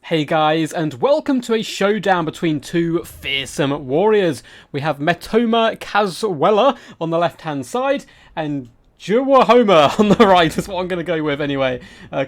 Hey guys, and welcome to a showdown between two fearsome warriors. We have Metoma Caswella on the left-hand side, and Warhammer on the right is what I'm going to go with anyway.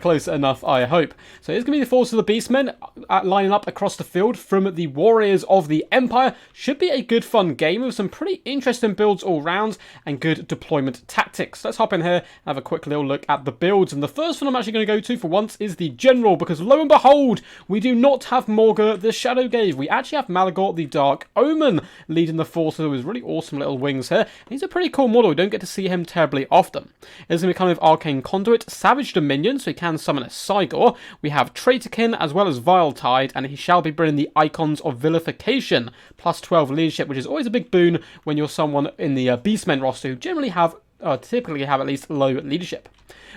Close enough, I hope. So it's going to be the force of the Beastmen lining up across the field from the Warriors of the Empire. Should be a good fun game with some pretty interesting builds all round and good deployment tactics. Let's hop in here and have a quick little look at the builds. And the first one I'm actually going to go to for once is the General, because lo and behold, we do not have Morga the Shadow Gave. We actually have Malagor the Dark Omen leading the force with his really awesome little wings here. He's a pretty cool model. We don't get to see him terribly often. It's going to be coming with Arcane Conduit, Savage Dominion, so he can summon a Cygor. We have Traitorkin as well as Vile Tide, and he shall be bringing the Icons of Vilification, plus 12 leadership, which is always a big boon when you're someone in the Beastmen roster who generally have, typically have at least low leadership.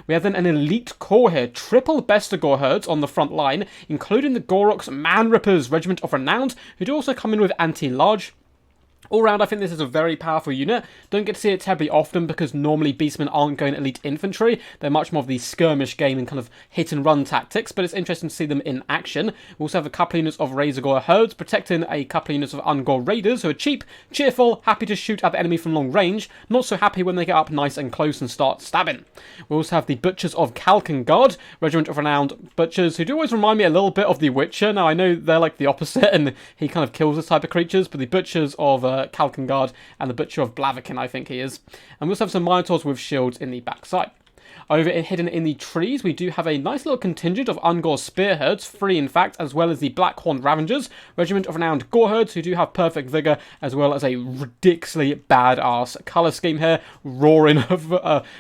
We have then an elite core here, triple Bestigor herds on the front line, including the Gorok's Man Rippers, Regiment of Renown, who do also come in with anti-large. All round, I think this is a very powerful unit. Don't get to see it terribly often because normally Beastmen aren't going elite infantry. They're much more of the skirmish game and kind of hit and run tactics, but it's interesting to see them in action. We also have a couple of units of Razorgore herds protecting a couple of units of Ungor raiders who are cheap, cheerful, happy to shoot at the enemy from long range, not so happy when they get up nice and close and start stabbing. We also have the Butchers of Kalkengard, Regiment of Renowned Butchers, who do always remind me a little bit of the Witcher. Now, I know they're like the opposite and he kind of kills this type of creatures, but the Butchers of Kalkengard and the Butcher of Blaviken, I think he is. And we also have some Minotaurs with shields in the backside. Over hidden in the trees, we do have a nice little contingent of Ungor Spearherds, 3 in fact, as well as the Blackhorn Ravengers, Regiment of Renowned Goreherds, who do have perfect vigour, as well as a ridiculously badass colour scheme here, roaring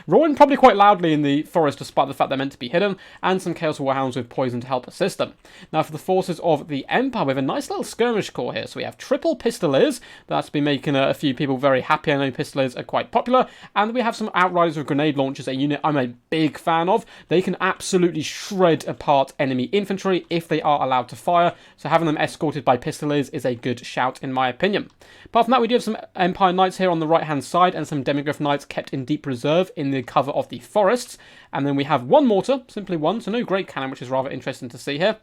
probably quite loudly in the forest, despite the fact they're meant to be hidden, and some Chaos Warhounds with poison to help assist them. Now for the forces of the Empire, we have a nice little skirmish core here. So we have triple Pistoliers, that's been making a few people very happy. I know Pistoliers are quite popular, and we have some Outriders with grenade launchers, a unit I'm a big fan of. They can absolutely shred apart enemy infantry if they are allowed to fire, so having them escorted by Pistoliers is a good shout in my opinion. Apart from that, we do have some Empire Knights here on the right hand side and some Demigryph Knights kept in deep reserve in the cover of the forests, and then we have one mortar, simply one, so no great cannon, which is rather interesting to see here.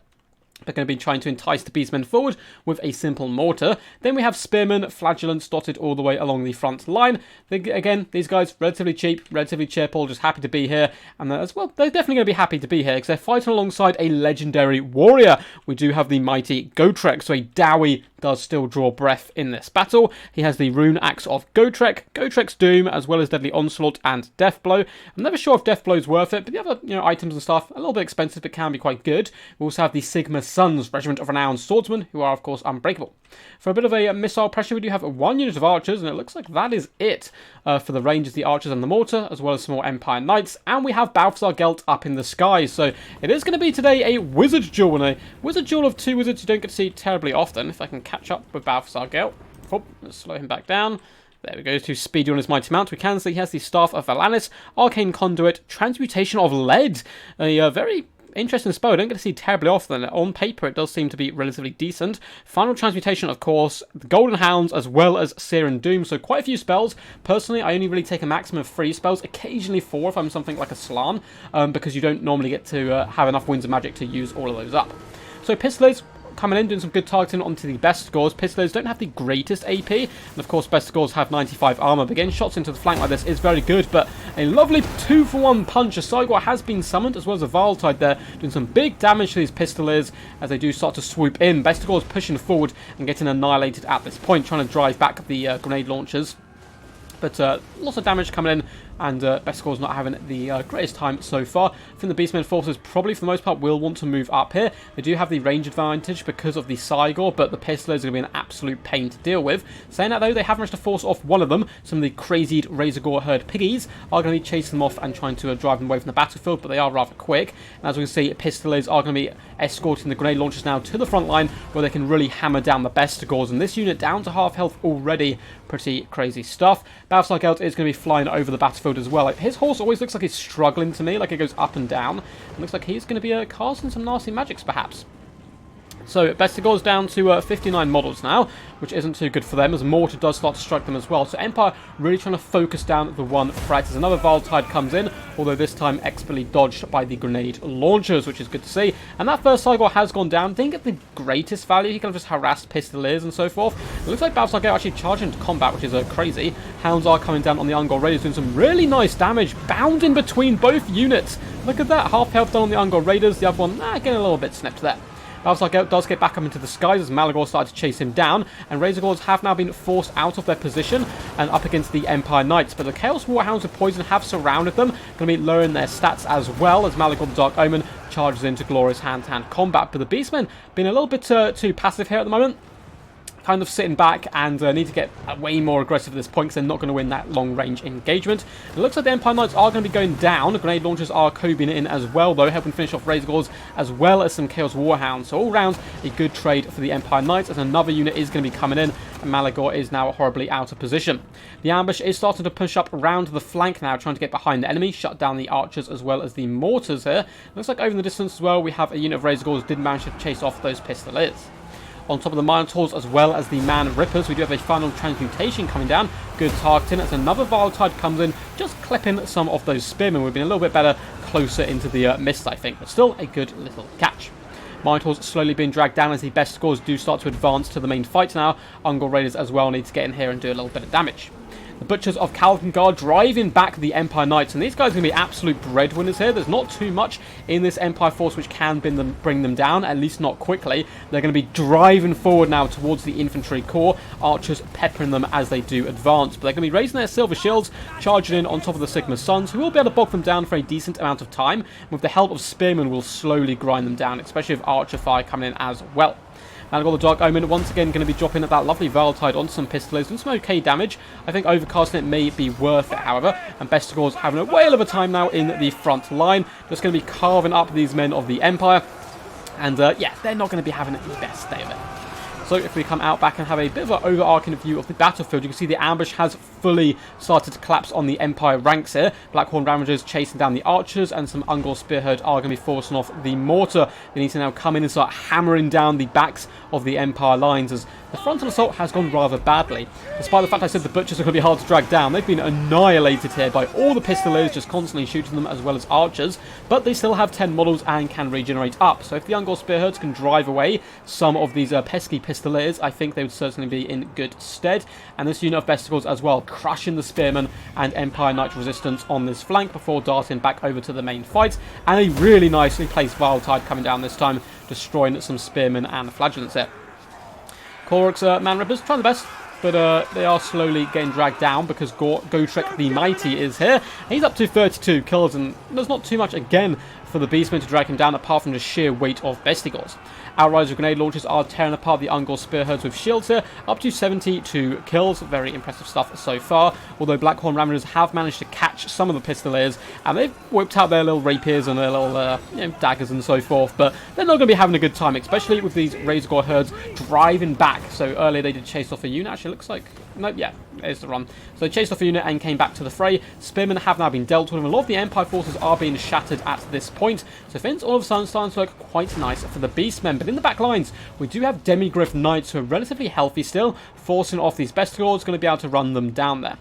They're going to be trying to entice the Beastmen forward with a simple mortar. Then we have Spearmen, Flagellants dotted all the way along the front line. Again, these guys, relatively cheap, relatively cheerful, just happy to be here. And as well, they're definitely going to be happy to be here because they're fighting alongside a legendary warrior. We do have the mighty Gotrek, so a Dowie does still draw breath in this battle. He has the Rune Axe of Gotrek, Gotrek's Doom, as well as Deadly Onslaught and Deathblow. I'm never sure if Deathblow's worth it, but the other items and stuff, a little bit expensive, but can be quite good. We also have the Sigma Sons, Regiment of Renowned Swordsmen, who are, of course, unbreakable. For a bit of a missile pressure, we do have one unit of archers, and it looks like that is it for the Rangers, the archers, and the mortar, as well as some more Empire Knights. And we have Balthazar Gelt up in the sky. So it is going to be today a wizard duel, and a wizard duel of two wizards you don't get to see terribly often. If I can catch up with Balthazar Gelt. Oh, let's slow him back down. There we go, to speedy on his mighty mount. We can see he has the Staff of Valanis, Arcane Conduit, Transmutation of Lead. A very interesting spell. I don't get to see terribly often. On paper, it does seem to be relatively decent. Final Transmutation, of course, the Golden Hounds, as well as Sear and Doom. So quite a few spells. Personally, I only really take a maximum of 3 spells, occasionally 4 if I'm something like a Slan, because you don't normally get to have enough Winds of Magic to use all of those up. So Pistoliers coming in, doing some good targeting onto the Bestigors. Pistoliers don't have the greatest AP, and of course Bestigors have 95 armor, but getting shots into the flank like this is very good, but a lovely 2-for-1 punch. A Cygor has been summoned, as well as a Vile Tide there, doing some big damage to these Pistoliers as they do start to swoop in. Bestigors pushing forward and getting annihilated at this point, trying to drive back the grenade launchers. But lots of damage coming in, and Bestigor's not having the greatest time so far. I think the Beastmen forces probably for the most part will want to move up here. They do have the range advantage because of the Cygor, but the Pistoliers are going to be an absolute pain to deal with. Saying that though, they have managed to force off one of them. Some of the crazy Razorgore herd piggies are going to be chasing them off and trying to drive them away from the battlefield, but they are rather quick. And as we can see, Pistoliers are going to be escorting the grenade launchers now to the front line, where they can really hammer down the Bestigors. And this unit down to half health already, pretty crazy stuff. Balthazar Gelt is going to be flying over the battlefield as well. Like, his horse always looks like he's struggling to me, like it goes up and down. It looks like he's going to be casting some nasty magics, perhaps. So Bestigor's down to 59 models now, which isn't too good for them, as Mortar does start to strike them as well. So Empire really trying to focus down the one threat as another Tide comes in, although this time expertly dodged by the grenade launchers, which is good to see. And that first Malagor has gone down. Didn't get the greatest value. He kind of just harassed Pistoliers and so forth. It looks like Gelt actually charging into combat, which is crazy. Hounds are coming down on the Ungol Raiders, doing some really nice damage, bounding between both units. Look at that, half health done on the Ungol Raiders, the other one getting a little bit snipped there. Gelt does get back up into the skies as Malagor started to chase him down, and Razorgors have now been forced out of their position and up against the Empire Knights. But the Chaos Warhounds with poison have surrounded them, going to be lowering their stats as well as Malagor the Dark Omen charges into glorious hand-to-hand combat. But the Beastmen being a little bit too passive here at the moment. Kind of sitting back and need to get way more aggressive at this point because they're not going to win that long-range engagement. It looks like the Empire Knights are going to be going down. Grenade launchers are cobing in as well, though, helping finish off Razorgors as well as some Chaos Warhounds. So all round, a good trade for the Empire Knights as another unit is going to be coming in, and Malagor is now horribly out of position. The ambush is starting to push up around the flank now, trying to get behind the enemy, shut down the archers as well as the mortars here. Looks like over in the distance as well, we have a unit of Razorgors did manage to chase off those Pistoliers. On top of the Minotaurs as well as the Man Rippers, we do have a final transmutation coming down. Good targeting as another Tide comes in, just clipping some of those Spearmen. We've been a little bit better closer into the mist, I think, but still a good little catch. Minotaurs slowly being dragged down as the Bestigors do start to advance to the main fight now. Ungol Raiders as well need to get in here and do a little bit of damage. The Butchers of Kalkengard driving back the Empire Knights, and these guys are going to be absolute breadwinners here. There's not too much in this Empire force which can bring them down, at least not quickly. They're going to be driving forward now towards the infantry corps, archers peppering them as they do advance. But they're going to be raising their silver shields, charging in on top of the Sigma Suns, who will be able to bog them down for a decent amount of time. With the help of Spearmen, will slowly grind them down, especially with archer fire coming in as well. Malagor the Dark Omen once again going to be dropping that lovely Tide on some Pistoliers, doing some okay damage. I think overcasting it may be worth it, however. And Bestigors having a whale of a time now in the front line. Just going to be carving up these men of the Empire. And yeah, they're not going to be having the best day of it. So if we come out back and have a bit of an overarching view of the battlefield, you can see the ambush has fully started to collapse on the Empire ranks here. Blackhorn Ravagers chasing down the archers, and some Ungol Spearherd are going to be forcing off the mortar. They need to now come in and start hammering down the backs of the Empire lines, as the frontal assault has gone rather badly. Despite the fact I said the Butchers are going to be hard to drag down, they've been annihilated here by all the Pistoliers just constantly shooting them, as well as archers, but they still have 10 models and can regenerate up. So if the Ungol Spearherds can drive away some of these pesky Pistoliers, I think they would certainly be in good stead. And this unit of Bestigors as well, crushing the Spearmen and Empire Knight resistance on this flank before darting back over to the main fight. And a really nicely placed Tide coming down this time, destroying some Spearmen and Flagellants here. Korok's Man Rippers trying the best, but they are slowly getting dragged down because Gotrek the Mighty is here. He's up to 32 kills, and there's not too much again for the Beastmen to drag him down apart from the sheer weight of Bestigors. Outriser grenade launchers are tearing apart the Ungol Spearherds with shields here, up to 72 kills. Very impressive stuff so far, although Blackhorn Ravagers have managed to catch some of the Pistoliers, and they've whipped out their little rapiers and their little daggers and so forth, but they're not going to be having a good time, especially with these Razorgor herds driving back. So earlier they did chase off a unit, actually looks like, nope, yeah, there's the run. So they chased off a unit and came back to the fray. Spearmen have now been dealt with, and a lot of the Empire forces are being shattered at this point. So things all of a sudden starting to look quite nice for the Beastmen. But in the back lines, we do have Demigryph Knights who are relatively healthy still, forcing off these Bestigors, going to be able to run them down there.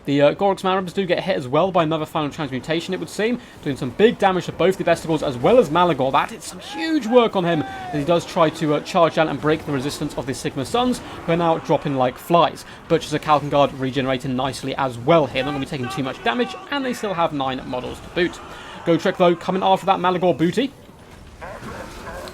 The Gorok's Man Rippers do get hit as well by another final transmutation, it would seem, doing some big damage to both the Bestigors as well as Malagor. That is some huge work on him as he does try to charge down and break the resistance of the Sigma Suns, who are now dropping like flies. Butchers of Kalkengard regenerating nicely as well here. They're not going to be taking too much damage, and they still have 9 models to boot. Gotrek, though, coming after that Malagor booty.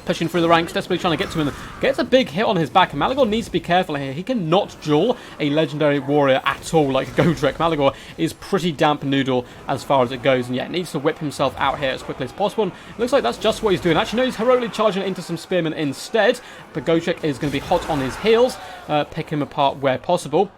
Pushing through the ranks, desperately trying to get to him. Gets a big hit on his back, and Malagor needs to be careful here. He cannot duel a legendary warrior at all like Gotrek. Malagor is pretty damp noodle as far as it goes, and yet needs to whip himself out here as quickly as possible. And it looks like that's just what he's doing. Actually, no, he's heroically charging into some Spearmen instead, but Gotrek is going to be hot on his heels, pick him apart where possible.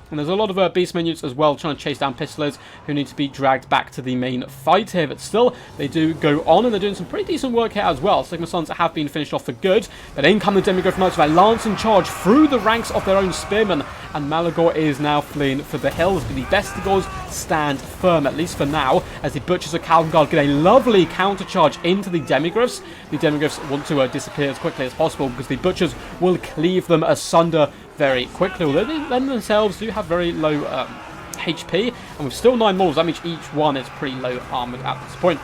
And there's a lot of Beastmen units as well trying to chase down Pistolers who need to be dragged back to the main fight here. But still, they do go on, and they're doing some pretty decent work here as well. Sigma Sons have been finished off for good. But in come the Demigryph Knights with a lancing charge through the ranks of their own spearmen. And Malagor is now fleeing for the hills. But the Bestigors stand firm, at least for now, as the Butchers of Kalmgard get a lovely counter-charge into the Demigryphs. The Demigryphs want to disappear as quickly as possible because the Butchers will cleave them asunder very quickly, although they themselves do have very low HP, and with still 9 models, that means each one is pretty low armoured at this point.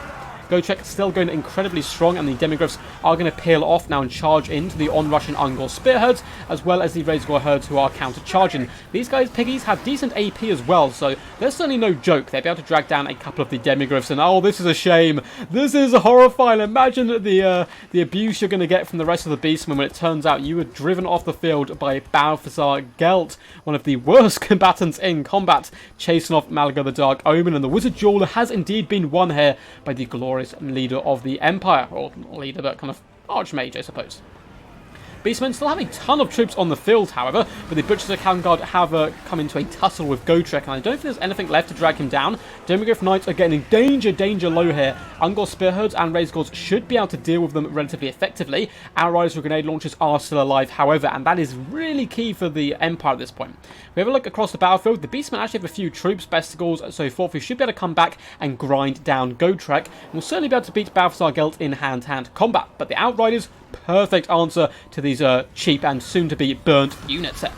Gotrek still going incredibly strong, and the Demigryphs are going to peel off now and charge into the on-rushing Ungor spear herds, as well as the Razorgore herds who are counter-charging. These guys, piggies, have decent AP as well, so there's certainly no joke. They'll be able to drag down a couple of the Demigryphs, and oh, this is a shame. This is horrifying. Imagine the abuse you're going to get from the rest of the Beastmen when it turns out you were driven off the field by Balthazar Gelt, one of the worst combatants in combat, chasing off Malagor the Dark Omen, and the Wizard Jeweler has indeed been won here by the glorious leader of the Empire, or not leader, but kind of archmage, I suppose. Beastmen still have a ton of troops on the field, however, but the Butchers of Kalmgard have come into a tussle with Gotrek, and I don't think there's anything left to drag him down. Demigryph Knights are getting danger low here. Ungor Spearheads and Razorgores should be able to deal with them relatively effectively. Our riders with grenade launchers are still alive, however, and that is really key for the Empire at this point. We have a look across the battlefield. The Beastmen actually have a few troops, Bestigors, and so forth, who should be able to come back and grind down Gotrek, and will certainly be able to beat Balthazar Gelt in hand-to-hand combat. But the Outriders, perfect answer to these cheap and soon-to-be burnt units here.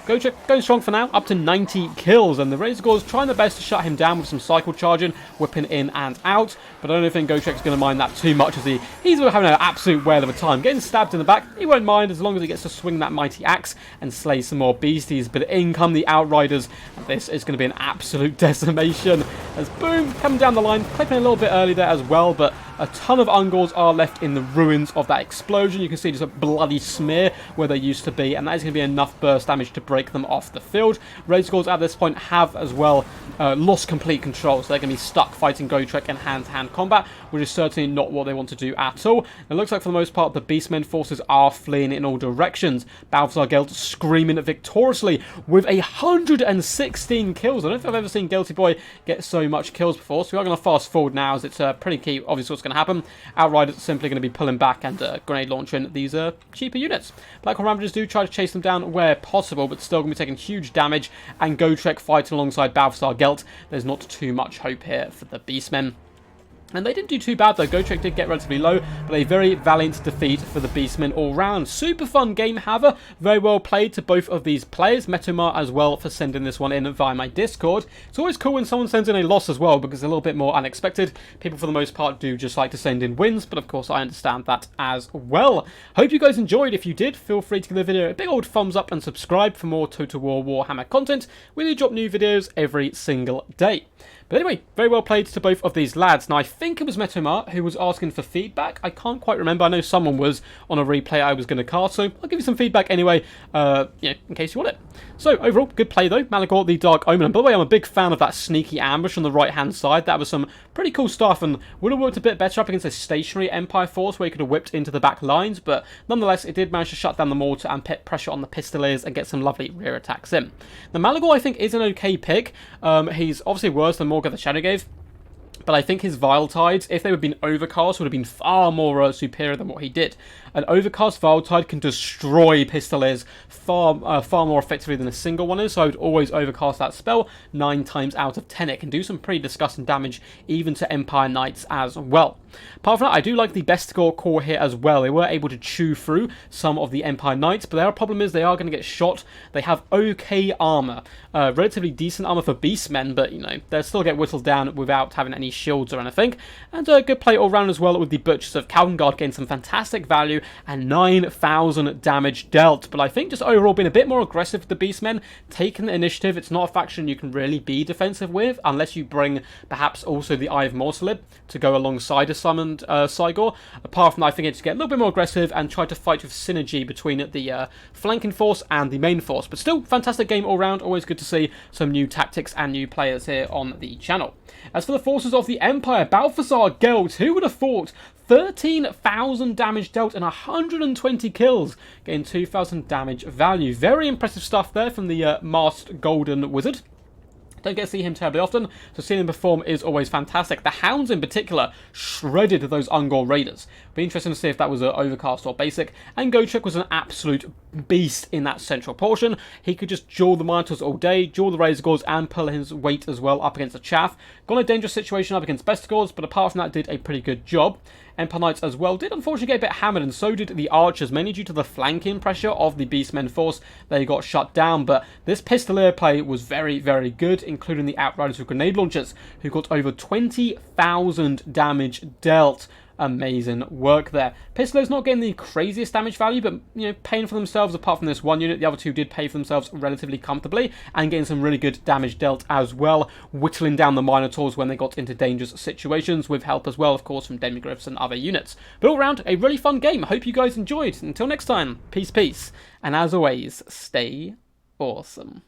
Gotrek going strong for now, up to 90 kills, and the Razorgores trying their best to shut him down with some cycle charging, whipping in and out, but I don't think Gotrek's going to mind that too much, as he's having an absolute whale of a time. Getting stabbed in the back, he won't mind as long as he gets to swing that mighty axe and slay some more beasties, but in come the Outriders, and this is going to be an absolute decimation, as boom, coming down the line, clipping a little bit early there as well, but a ton of Ungors are left in the ruins of that explosion. You can see just a bloody smear where they used to be, and that is going to be enough burst damage to break them off the field. Razorgores at this point have as well lost complete control, so they're going to be stuck fighting Gotrek in hand-to-hand combat, which is certainly not what they want to do at all. It looks like for the most part the Beastmen forces are fleeing in all directions. Balthazar Gelt screaming victoriously with 116 kills. I don't think I've ever seen Gelty Boy get so much kills before, so we are going to fast forward now, as it's pretty key, obviously, what's going to happen. Outriders are simply going to be pulling back and grenade launching these cheaper units. Black Hole Rampagers do try to chase them down where possible, but still going to be taking huge damage, and Gotrek fighting alongside Balthazar Gelt. There's not too much hope here for the Beastmen. And they didn't do too bad though. Gotrek did get relatively low, but a very valiant defeat for the Beastmen all round. Super fun game, however. Very well played to both of these players. Metomar as well for sending this one in via my Discord. It's always cool when someone sends in a loss as well, because it's a little bit more unexpected. People for the most part do just like to send in wins, but of course I understand that as well. Hope you guys enjoyed. If you did, feel free to give the video a big old thumbs up and subscribe for more Total War Warhammer content. We do drop new videos every single day. But anyway, very well played to both of these lads. Now, I think it was Metomar who was asking for feedback. I can't quite remember. I know someone was on a replay I was going to cast, so I'll give you some feedback anyway, in case you want it. So, overall, good play though. Malagor the Dark Omen. And by the way, I'm a big fan of that sneaky ambush on the right-hand side. That was some pretty cool stuff, and would have worked a bit better up against a stationary Empire force where you could have whipped into the back lines, but nonetheless, it did manage to shut down the mortar and put pressure on the Pistoliers and get some lovely rear attacks in. Now, Malagor, I think, is an okay pick. He's obviously worse than Morga the Shadow gave, but I think his Vile Tides, if they had been Overcast, would have been far more superior than what he did. An Overcast Vile Tide can destroy Pistoliers far more effectively than a single one is, so I would always Overcast that spell 9 times out of 10. It can do some pretty disgusting damage, even to Empire Knights as well. Apart from that, I do like the Bestigor core here as well. They were able to chew through some of the Empire Knights, but their problem is they are going to get shot. They have okay armor, relatively decent armor for Beastmen, but you know, they'll still get whittled down without having any shields or anything. And a good play all round as well with the Butchers of Kalmgard, getting some fantastic value and 9,000 damage dealt. But I think just overall being a bit more aggressive with the Beastmen, taking the initiative. It's not a faction you can really be defensive with unless you bring perhaps also the Eye of Morsalib to go alongside a summoned Cygor. Apart from that, I think it's get a little bit more aggressive and try to fight with synergy between the flanking force and the main force. But still, fantastic game all round. Always good to see some new tactics and new players here on the channel. As for the forces of the Empire, Balthazar Gelt, who would have thought 13,000 damage dealt and 120 kills, getting 2,000 damage value. Very impressive stuff there from the masked golden wizard. Don't get to see him terribly often, so seeing him perform is always fantastic. The hounds in particular shredded those Ungor raiders. Be interesting to see if that was an overcast or basic. And Gotrek was an absolute beast in that central portion. He could just duel the Minotaurs all day, duel the Razorgors, and pull his weight as well up against the Chaff. Got in a dangerous situation up against Bestigors, but apart from that, did a pretty good job. Empire Knights as well did unfortunately get a bit hammered, and so did the archers, mainly due to the flanking pressure of the Beastmen force. They got shut down, but this Pistolier play was very, very good, including the Outriders with grenade launchers, who got over 20,000 damage dealt. Amazing work there. Pistolier's not getting the craziest damage value, but, you know, paying for themselves apart from this one unit. The other two did pay for themselves relatively comfortably and getting some really good damage dealt as well, whittling down the Minotaurs when they got into dangerous situations, with help as well, of course, from Demigryphs and other units. But all around, a really fun game. I hope you guys enjoyed. Until next time, peace, peace. And as always, stay awesome.